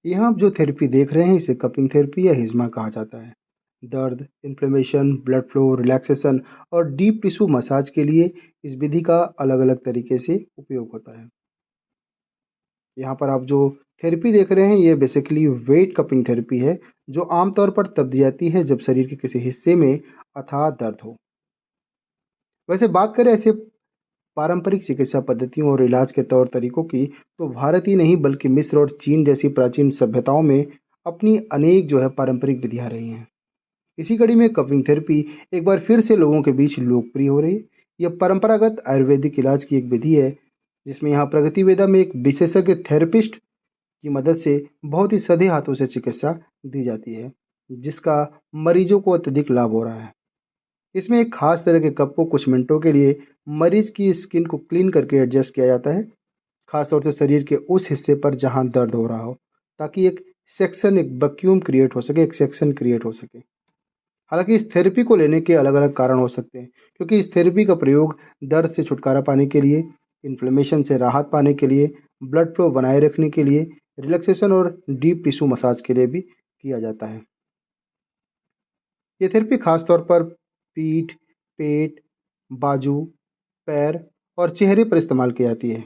यहाँ आप जो थेरेपी देख रहे हैं इसे कपिंग थेरेपी या हिज़मा कहा जाता है। दर्द, इन्फ्लेमेशन, ब्लड फ्लो, रिलैक्सेशन और डीप टिश्यू मसाज के लिए इस विधि का अलग-अलग तरीके से उपयोग होता है। यहाँ पर आप जो थेरेपी देख रहे हैं ये बेसिकली वेट कपिंग थेरेपी है, जो आमतौर पर तब दी जाती है जब शरीर के किसी हिस्से में अथाह दर्द हो। वैसे बात करें ऐसे पारंपरिक चिकित्सा पद्धतियों और इलाज के तौर तरीकों की, तो भारत ही नहीं बल्कि मिस्र और चीन जैसी प्राचीन सभ्यताओं में अपनी अनेक जो है पारंपरिक विधियां रही हैं। इसी कड़ी में कपिंग थेरेपी एक बार फिर से लोगों के बीच लोकप्रिय हो रही है। यह परंपरागत आयुर्वेदिक इलाज की एक विधि है, जिसमें यहाँ प्रगति वेदा में एक विशेषज्ञ थेरेपिस्ट की मदद से बहुत ही सधे हाथों से चिकित्सा दी जाती है, जिसका मरीजों को अत्यधिक लाभ हो रहा है। इसमें एक खास तरह के कप को कुछ मिनटों के लिए मरीज की स्किन को क्लीन करके एडजस्ट किया जाता है, खास तौर से शरीर के उस हिस्से पर जहां दर्द हो रहा हो, ताकि एक वैक्यूम क्रिएट हो सके, एक सेक्शन क्रिएट हो सके। हालांकि इस थेरेपी को लेने के अलग अलग कारण हो सकते हैं, क्योंकि इस थेरेपी का प्रयोग दर्द से छुटकारा पाने के लिए, इन्फ्लेमेशन से राहत पाने के लिए, ब्लड फ्लो बनाए रखने के लिए, रिलैक्सेशन और डीप टिश्यू मसाज के लिए भी किया जाता है। ये थेरेपी खास तौर पर पीठ, पेट, बाजू, पैर और चेहरे पर इस्तेमाल की जाती है।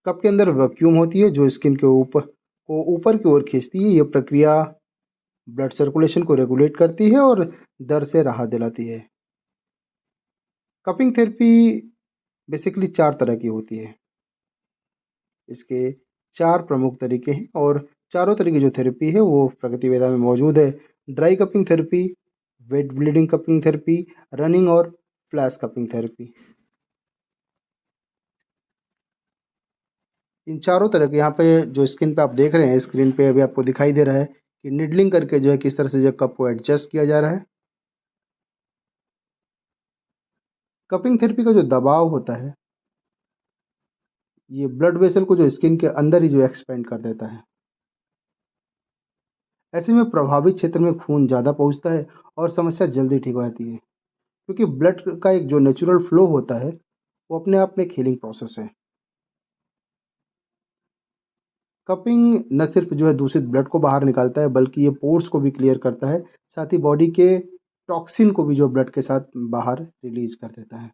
कप के अंदर वैक्यूम होती है जो स्किन के ऊपर की ओर खींचती है। यह प्रक्रिया ब्लड सर्कुलेशन को रेगुलेट करती है और दर्द से राहत दिलाती है। कपिंग थेरेपी बेसिकली 4 तरह की होती है। इसके 4 प्रमुख तरीके हैं और चारों तरह की जो थेरेपी है वो प्रगति वेदा में मौजूद है। Dry cupping therapy, wet bleeding cupping therapy, running और फ्लैश कपिंग थेरेपी। इन चारों तरह के यहाँ पे जो स्क्रीन पे आप देख रहे हैं, स्क्रीन पे अभी आपको दिखाई दे रहा है कि निडलिंग करके जो है किस तरह से जो कप को एडजस्ट किया जा रहा है। कपिंग थेरेपी का जो दबाव होता है, ये ब्लड वेसल को जो स्किन के अंदर ही जो एक्सपेंड कर देता है। ऐसे में प्रभावित क्षेत्र में खून ज़्यादा पहुँचता है और समस्या जल्दी ठीक हो जाती है, क्योंकि ब्लड का एक जो नेचुरल फ्लो होता है वो अपने आप में एक हीलिंग प्रोसेस है। कपिंग न सिर्फ जो है दूषित ब्लड को बाहर निकालता है, बल्कि ये पोर्स को भी क्लियर करता है, साथ ही बॉडी के टॉक्सिन को भी जो ब्लड के साथ बाहर रिलीज कर देता है।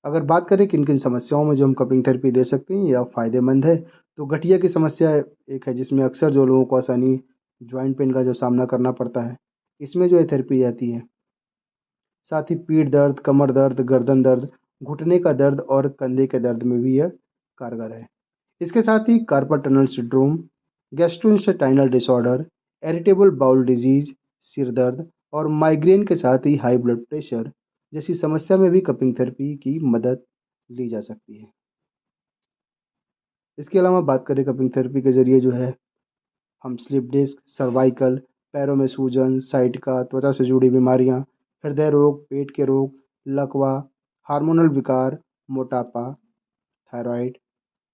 अगर बात करें किन किन समस्याओं में जो हम कपिंग थेरेपी दे सकते हैं या फ़ायदेमंद है, तो गठिया की समस्या एक है जिसमें अक्सर जो लोगों को आसानी जॉइंट पेन का जो सामना करना पड़ता है, इसमें जो है थेरेपी आती है। साथ ही पीठ दर्द, कमर दर्द, गर्दन दर्द, घुटने का दर्द और कंधे के दर्द में भी यह कारगर है। इसके साथ ही carpal tunnel syndrome, gastrointestinal disorder, irritable bowel disease, सिर दर्द और माइग्रेन के साथ ही हाई ब्लड प्रेशर जैसी समस्या में भी कपिंग थेरेपी की मदद ली जा सकती है। इसके अलावा बात करें कपिंग थेरेपी के ज़रिए जो है हम स्लिप डिस्क, सर्वाइकल, पैरों में सूजन, साइटिका, त्वचा से जुड़ी बीमारियां, हृदय रोग, पेट के रोग, लकवा, हार्मोनल विकार, मोटापा, थायराइड,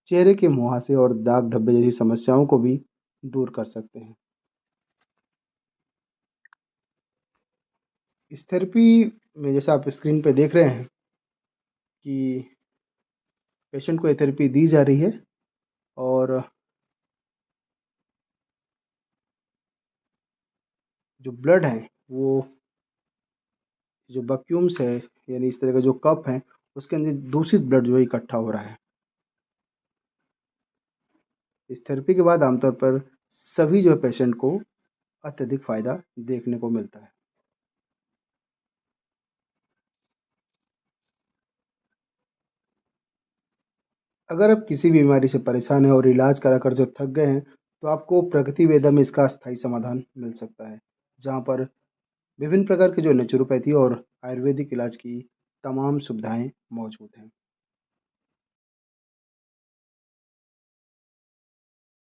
चेहरे के मुहासे और दाग धब्बे जैसी समस्याओं को भी दूर कर सकते हैं। इस थेरेपी में जैसा आप स्क्रीन पे देख रहे हैं कि पेशेंट को ये थेरेपी दी जा रही है और जो ब्लड है वो जो वैक्यूम्स है, यानी इस तरह का जो कप है, उसके अंदर दूषित ब्लड जो है इकट्ठा हो रहा है। इस थेरेपी के बाद आमतौर पर सभी जो है पेशेंट को अत्यधिक फ़ायदा देखने को मिलता है। अगर आप किसी भी बीमारी से परेशान हैं और इलाज कराकर जो थक गए हैं, तो आपको प्रगति वेदा में इसका स्थायी समाधान मिल सकता है, जहाँ पर विभिन्न प्रकार के जो नेचुरोपैथी और आयुर्वेदिक इलाज की तमाम सुविधाएं मौजूद हैं।